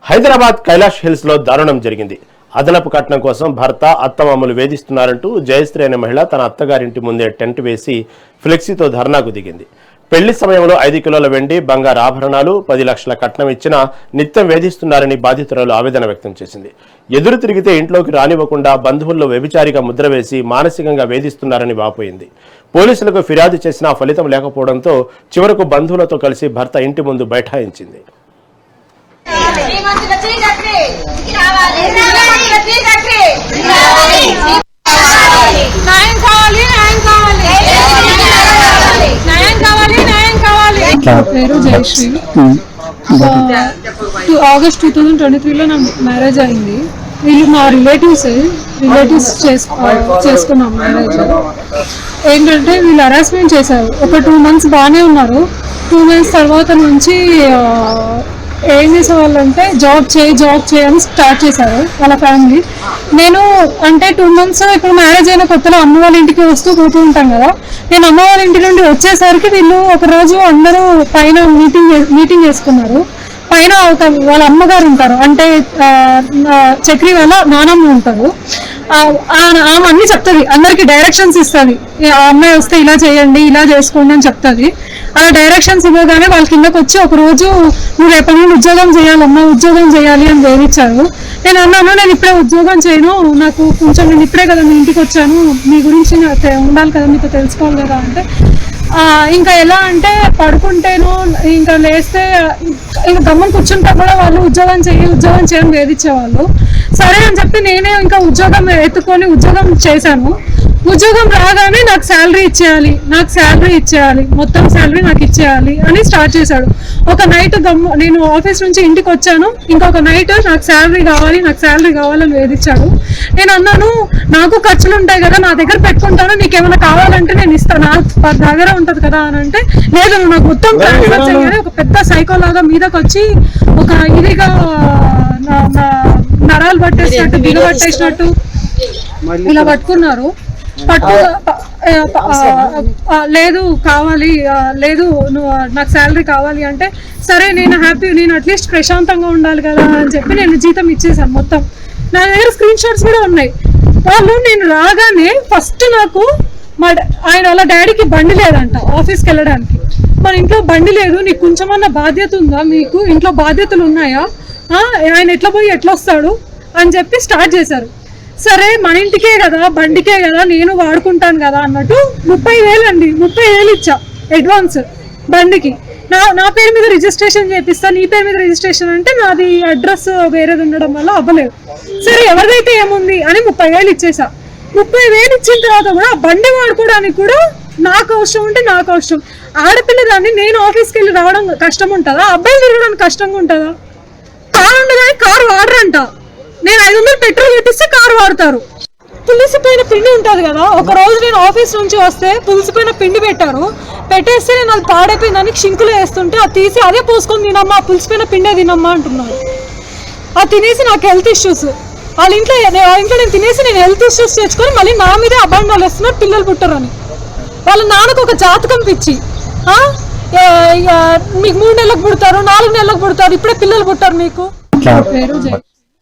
Hyderabad Kailash hills లో దారుణం జరిగింది. అదనపు కట్నం కోసం భర్త అత్తమామలు వేధిస్తున్నారంటూ జయశ్రీ అనే మహిళ తన అత్తగారింటి ముందే టెంట్ వేసి ఫ్లెక్సీతో ధర్నాకు దిగింది. పెళ్లి సమయంలో 5 కిలోల వెండి, బంగారు ఆభరణాలు, 10 లక్షల కట్నం ఇచ్చినా నిత్యం వేధిస్తున్నారని బాధితురాలు ఆవేదన వ్యక్తం చేసింది. ఎదురు తిరిగితే ఇంట్లోకి రానివ్వకుండా బంధువుల్లో వ్యభిచారిగా ముద్ర వేసి మానసికంగా వేధిస్తున్నారని వాపోయింది. పోలీసులకు ఫిర్యాదు చేసినా ఫలితం లేకపోవడంతో చివరకు బంధువులతో కలిసి భర్త ఇంటి ముందు బైఠాయించింది. పేరు జయశ్రీ. ఆగస్ట్ 2023లో నా మ్యారేజ్ అయింది. వీళ్ళు మా రిలేటివ్స్ చేసుకున్నాం మ్యారేజ్. ఏంటంటే వీళ్ళు హరాస్మెంట్ చేశారు. ఒక 2 months బాగానే ఉన్నారు. 2 months తర్వాత నుంచి ఏం చేసేవాళ్ళంటే జాబ్ చేయని స్టార్ట్ చేశారు వాళ్ళ ఫ్యామిలీ. నేను అంటే 2 months ఇప్పుడు మ్యారేజ్ అయిన కొత్తలో అమ్మ వాళ్ళ ఇంటికి వస్తూ పోతూ ఉంటాం కదా. నేను అమ్మ వాళ్ళ ఇంటి నుండి వచ్చేసరికి వీళ్ళు ఒకరోజు అందరూ పైన మీటింగ్ చేసుకున్నారు. పైన వాళ్ళ అమ్మగారు ఉంటారు, అంటే చక్రి వాళ్ళ నానమ్మ ఉంటారు. ఆమె అన్ని చెప్తుంది, అందరికి డైరెక్షన్స్ ఇస్తుంది. ఆ అమ్మాయి వస్తే ఇలా చేయండి, ఇలా చేసుకోండి అని చెప్తుంది. అలా డైరెక్షన్స్ ఇవ్వగానే వాళ్ళ కిందకు వచ్చి ఒక రోజు నువ్వు రేపటి నుండి ఉద్యోగం చేయాలమ్మా, ఉద్యోగం చేయాలి అని వేధించారు. నేను అన్నాను, నేను ఇప్పుడే ఉద్యోగం చేయను, నాకు కొంచెం నేను ఇప్పుడే కదా మీ ఇంటికి వచ్చాను, మీ గురించి ఉండాలి కదా, మీతో తెలుసుకోవాలి కదా అంటే ఇంకా ఎలా అంటే పడుకుంటేను ఇంకా లేస్తే ఇంకా గమ్మని కూర్చుంటా కూడా వాళ్ళు ఉద్యోగం చేయని వేధించేవాళ్ళు. సరే అని చెప్పి నేనే ఇంకా ఉద్యోగం ఎత్తుకొని ఉద్యోగం చేశాను. ఉద్యోగం రాగానే నాకు శాలరీ ఇచ్చేయాలి, మొత్తం శాలరీ నాకు ఇచ్చేయాలి అని స్టార్ట్ చేశాడు. ఒక నైట్ నేను ఆఫీస్ నుంచి ఇంటికి వచ్చాను, ఇంకొక నైట్ నాకు శాలరీ కావాలని వేధించాడు. నేను అన్నాను, నాకు ఖర్చులు ఉంటాయి కదా, నా దగ్గర పెట్టుకుంటాను, నీకేమైనా కావాలంటే నేను ఇస్తాను, నా దగ్గర ఉంటది కదా అని అంటే, లేదు నువ్వు నాకు మొత్తం ట్రాన్స్ఫర్ చేయాలి. ఒక పెద్ద సైకోలాగా మీదకి వచ్చి ఒక ఇదిగా నరాలు పట్టేసినట్టు బిగబట్టేసినట్టు ఇలా పట్టుకున్నారు. లేదు కావాలి, లేదు నువ్వు నాకు శాలరీ కావాలి అంటే, సరే నేను అట్లీస్ట్ ప్రశాంతంగా ఉండాలి కదా అని చెప్పి నేను జీతం ఇచ్చేసాను మొత్తం. నా దగ్గర స్క్రీన్ షాట్స్ కూడా ఉన్నాయి. వాళ్ళు నేను రాగానే ఫస్ట్ నాకు ఆయన వాళ్ళ డాడీకి బండి లేదంట ఆఫీస్కి వెళ్ళడానికి. మన ఇంట్లో బండి లేదు, నీకు కొంచెమన్నా బాధ్యత ఉందా, మీకు ఇంట్లో బాధ్యతలు ఉన్నాయా, ఆయన ఎట్లా పోయి ఎట్లా వస్తాడు అని చెప్పి స్టార్ట్ చేశారు. సరే మన ఇంటికే కదా, బండికే కదా, నేను వాడుకుంటాను కదా అన్నట్టు 30,000 అండి, 30,000 ఇచ్చా అడ్వాన్స్ బండికి. నా పేరు మీద రిజిస్ట్రేషన్ చేపిస్తా, నీ పేరు మీద రిజిస్ట్రేషన్ అంటే నాది అడ్రస్ వేరేది ఉండడం వల్ల అవ్వలేదు. సరే ఎవరిదైతే ఏముంది అని 30,000 ఇచ్చేసా. 30,000 ఇచ్చిన తర్వాత కూడా ఆ బండి వాడుకోవడానికి కూడా నాకు అవసరం ఉంటే నాకు అవసరం. ఆడపిల్ల దాన్ని నేను ఆఫీస్కి వెళ్ళి రావడం కష్టం ఉంటుందా, అబ్బాయిలు తిరగడానికి కష్టంగా ఉంటుందా? కారు ఉండగానే కారు వాడరంట. నేను 500 పెట్రోల్ పెట్టిస్తే కారు వాడతారు. పులిసిపోయిన పిండి ఉంటుంది కదా, ఒక రోజు నేను ఆఫీస్ నుంచి వస్తే పులిసిపోయిన పిండి పెట్టేస్తే నేను అది పాడైపోయిందని షింకులో వేస్తుంటే అది తీసి అదే పోసుకొని తినమ్మా, పులిసిపోయిన పిండే తినమ్మా అంటున్నారు. అది తినేసి నాకు హెల్త్ ఇష్యూస్, వాళ్ళ ఇంట్లో నేను తినేసి నేను హెల్త్ ఇష్యూస్ తెచ్చుకొని మళ్ళీ నా మీదే అబండాలు వేస్తున్నారు పిల్లలు పుట్టరని. వాళ్ళ నాన్నకు ఒక జాతకం పిచ్చి, మీకు 3 నెలలకు పుడతారు, 4 నెలలకు పుడతారు, ఇప్పుడే పిల్లలు పుట్టారు మీకు. పేరు